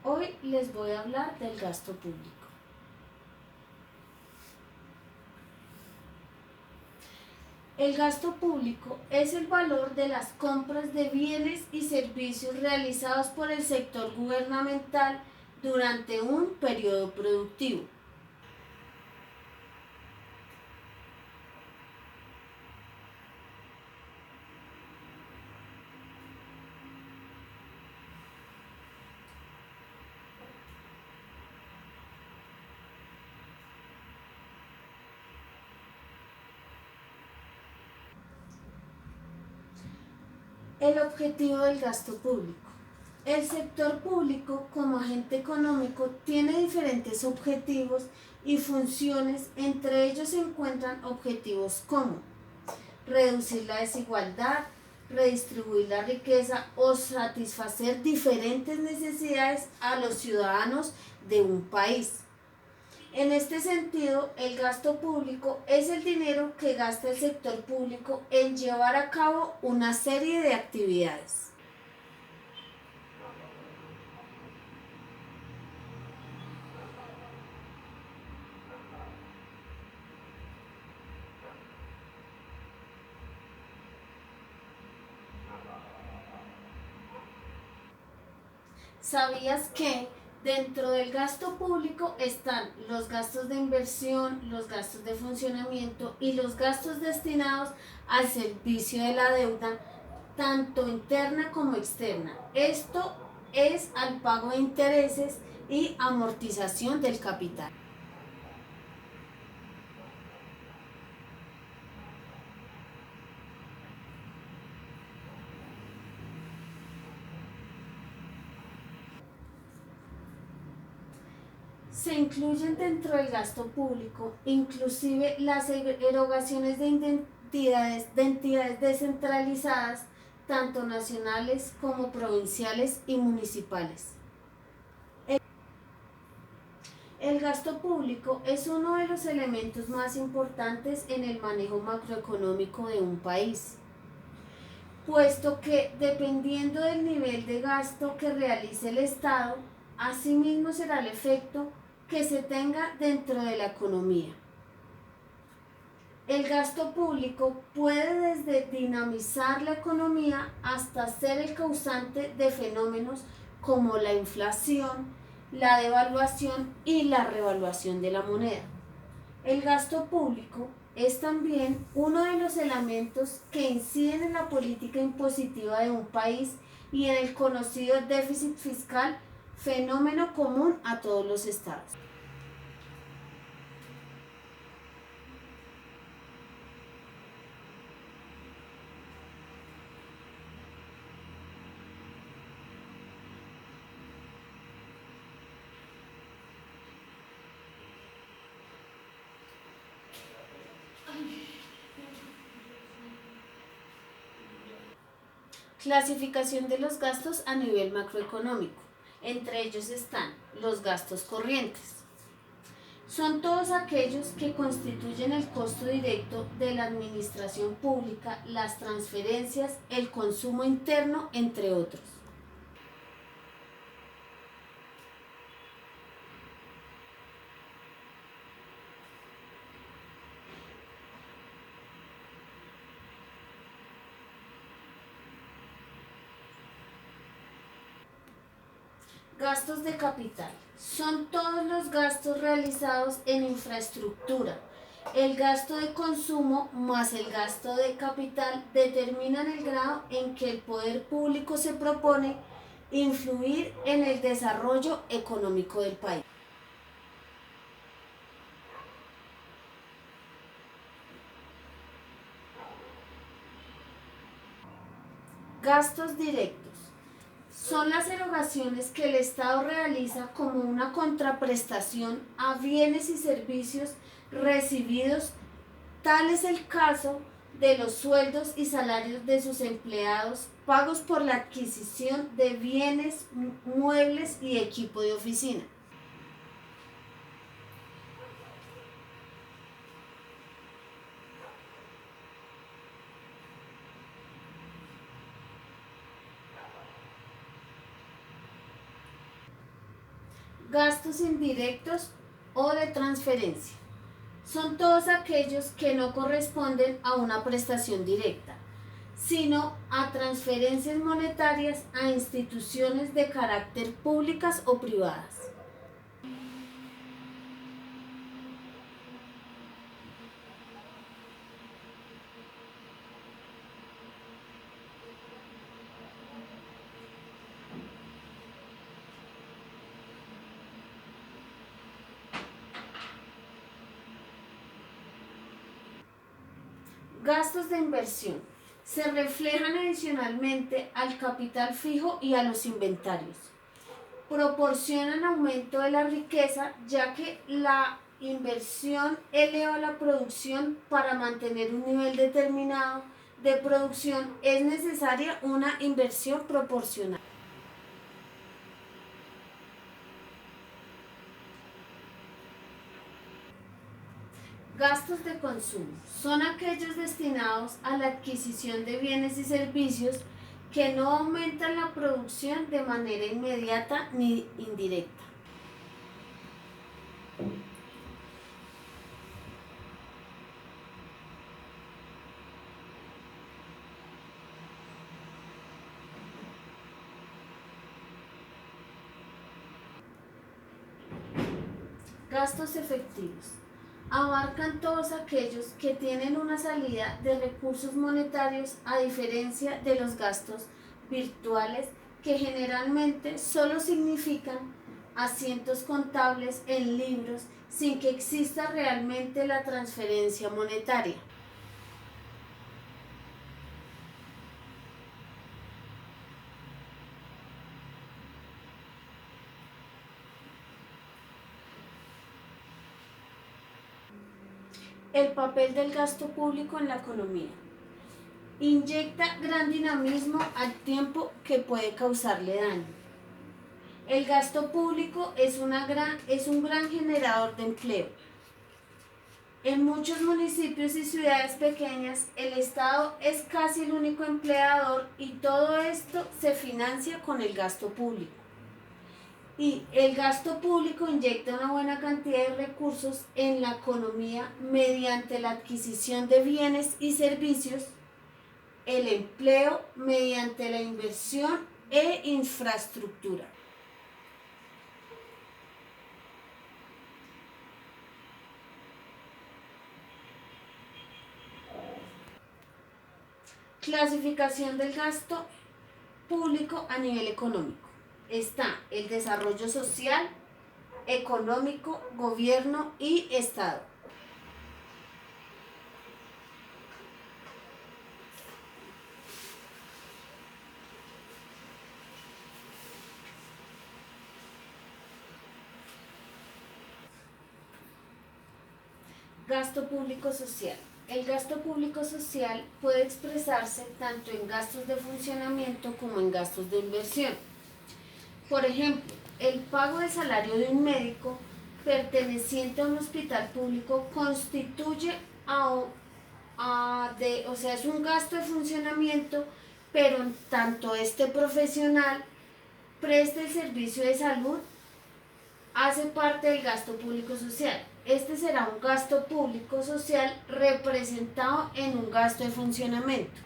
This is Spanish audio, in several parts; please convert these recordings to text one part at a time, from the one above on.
Hoy les voy a hablar del gasto público. El gasto público es el valor de las compras de bienes y servicios realizados por el sector gubernamental durante un periodo productivo. El objetivo del gasto público. El sector público como agente económico tiene diferentes objetivos y funciones, entre ellos se encuentran objetivos como reducir la desigualdad, redistribuir la riqueza o satisfacer diferentes necesidades a los ciudadanos de un país. En este sentido, el gasto público es el dinero que gasta el sector público en llevar a cabo una serie de actividades. ¿Sabías que dentro del gasto público están los gastos de inversión, los gastos de funcionamiento y los gastos destinados al servicio de la deuda, tanto interna como externa? Esto es al pago de intereses y amortización del capital. Se incluyen dentro del gasto público inclusive las erogaciones de entidades descentralizadas, tanto nacionales como provinciales y municipales. El gasto público es uno de los elementos más importantes en el manejo macroeconómico de un país, puesto que dependiendo del nivel de gasto que realice el Estado, asimismo será el efecto que se tenga dentro de la economía. El gasto público puede desde dinamizar la economía hasta ser el causante de fenómenos como la inflación, la devaluación y la revaluación de la moneda. El gasto público es también uno de los elementos que inciden en la política impositiva de un país y en el conocido déficit fiscal, fenómeno común a todos los estados. Clasificación de los gastos a nivel macroeconómico. Entre ellos están los gastos corrientes. Son todos aquellos que constituyen el costo directo de la administración pública, las transferencias, el consumo interno, entre otros. Gastos de capital. Son todos los gastos realizados en infraestructura. El gasto de consumo más el gasto de capital determinan el grado en que el poder público se propone influir en el desarrollo económico del país. Gastos directos. Son las erogaciones que el Estado realiza como una contraprestación a bienes y servicios recibidos. Tal es el caso de los sueldos y salarios de sus empleados, pagos por la adquisición de bienes, muebles y equipo de oficina. Gastos indirectos o de transferencia. Son todos aquellos que no corresponden a una prestación directa, sino a transferencias monetarias a instituciones de carácter públicas o privadas. Gastos de inversión. Se reflejan adicionalmente al capital fijo y a los inventarios. Proporcionan aumento de la riqueza, ya que la inversión eleva la producción. Para mantener un nivel determinado de producción es necesaria una inversión proporcional. Gastos de consumo. Son aquellos destinados a la adquisición de bienes y servicios que no aumentan la producción de manera inmediata ni indirecta. Gastos efectivos. Abarcan todos aquellos que tienen una salida de recursos monetarios, a diferencia de los gastos virtuales, que generalmente solo significan asientos contables en libros sin que exista realmente la transferencia monetaria. El papel del gasto público en la economía. Inyecta gran dinamismo al tiempo que puede causarle daño. El gasto público es un gran generador de empleo. En muchos municipios y ciudades pequeñas, el Estado es casi el único empleador, y todo esto se financia con el gasto público. Y el gasto público inyecta una buena cantidad de recursos en la economía mediante la adquisición de bienes y servicios, el empleo mediante la inversión e infraestructura. Clasificación del gasto público a nivel económico. Está el desarrollo social, económico, gobierno y Estado. Gasto público social. El gasto público social puede expresarse tanto en gastos de funcionamiento como en gastos de inversión. Por ejemplo, el pago del salario de un médico perteneciente a un hospital público constituye es un gasto de funcionamiento, pero en tanto este profesional presta el servicio de salud, hace parte del gasto público social. Este será un gasto público social representado en un gasto de funcionamiento.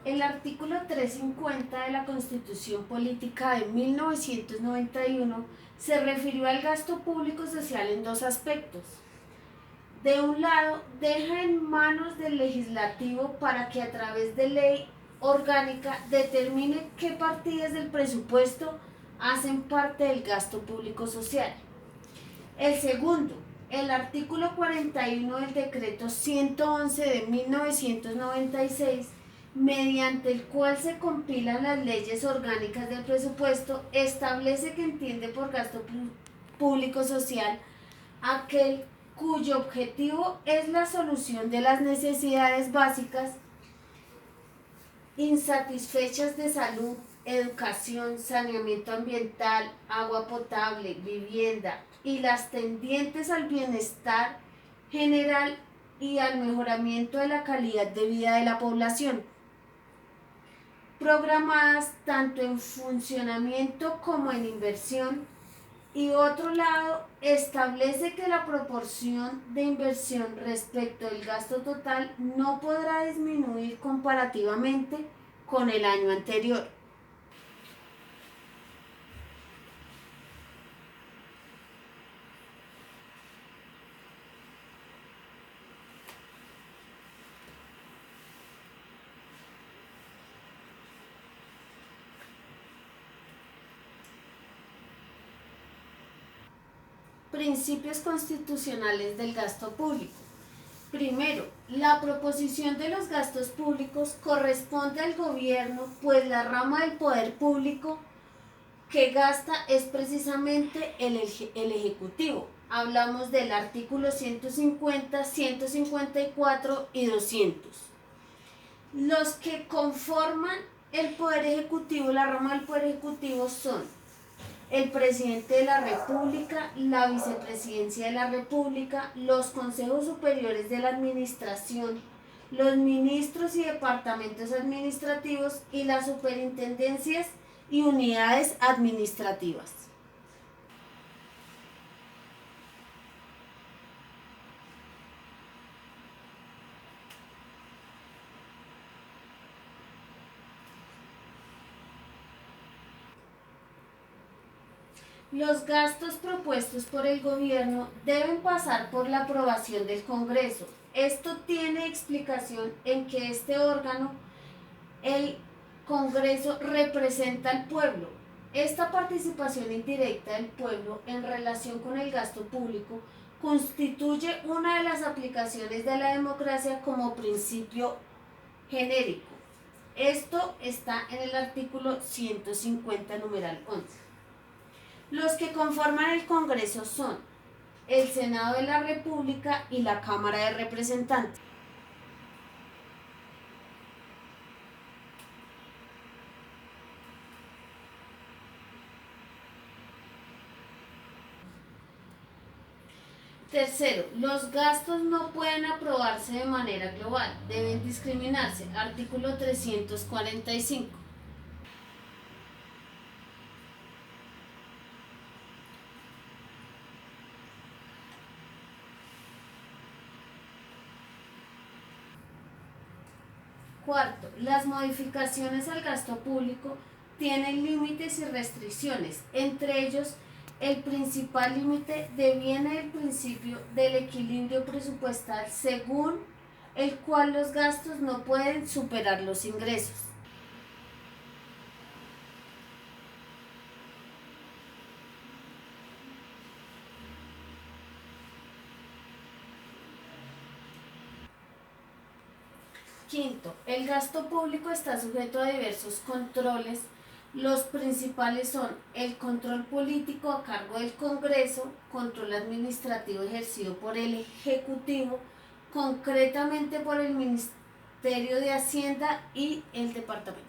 El artículo 350 de la Constitución Política de 1991 se refirió al gasto público social en dos aspectos. De un lado, deja en manos del legislativo para que a través de ley orgánica determine qué partidas del presupuesto hacen parte del gasto público social. El segundo, el artículo 41 del decreto 111 de 1996, mediante el cual se compilan las leyes orgánicas del presupuesto, establece que entiende por gasto público social aquel cuyo objetivo es la solución de las necesidades básicas insatisfechas de salud, educación, saneamiento ambiental, agua potable, vivienda y las tendientes al bienestar general y al mejoramiento de la calidad de vida de la población, programadas tanto en funcionamiento como en inversión. Y otro lado, establece que la proporción de inversión respecto del gasto total no podrá disminuir comparativamente con el año anterior. Principios constitucionales del gasto público. Primero, la proposición de los gastos públicos corresponde al gobierno, pues la rama del poder público que gasta es precisamente el Ejecutivo. Hablamos del artículo 150, 154 y 200. Los que conforman el Poder Ejecutivo, la rama del Poder Ejecutivo son el presidente de la República, la vicepresidencia de la República, los consejos superiores de la administración, los ministros y departamentos administrativos y las superintendencias y unidades administrativas. Los gastos propuestos por el gobierno deben pasar por la aprobación del Congreso. Esto tiene explicación en que este órgano, el Congreso, representa al pueblo. Esta participación indirecta del pueblo en relación con el gasto público constituye una de las aplicaciones de la democracia como principio genérico. Esto está en el artículo 150, numeral 11. Los que conforman el Congreso son el Senado de la República y la Cámara de Representantes. Tercero, los gastos no pueden aprobarse de manera global, deben discriminarse. Artículo 345. Cuarto, las modificaciones al gasto público tienen límites y restricciones. Entre ellos, el principal límite deviene del principio del equilibrio presupuestal, según el cual los gastos no pueden superar los ingresos. Quinto, el gasto público está sujeto a diversos controles. Los principales son el control político a cargo del Congreso, control administrativo ejercido por el Ejecutivo, concretamente por el Ministerio de Hacienda y el Departamento.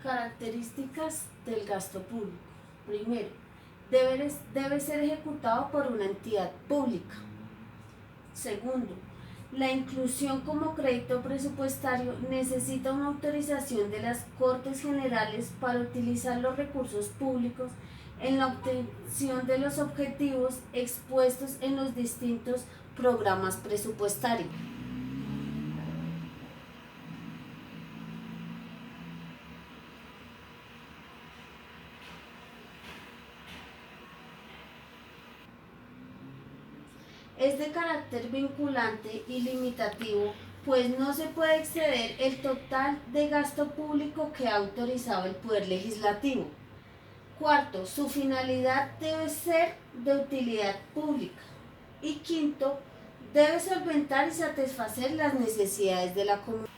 Características del gasto público. Primero, debe ser ejecutado por una entidad pública. Segundo, la inclusión como crédito presupuestario necesita una autorización de las Cortes Generales para utilizar los recursos públicos en la obtención de los objetivos expuestos en los distintos programas presupuestarios. Es de carácter vinculante y limitativo, pues no se puede exceder el total de gasto público que ha autorizado el Poder Legislativo. Cuarto, su finalidad debe ser de utilidad pública. Y quinto, Debe solventar y satisfacer las necesidades de la comunidad.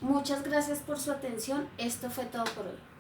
Muchas gracias por su atención. Esto fue todo por hoy.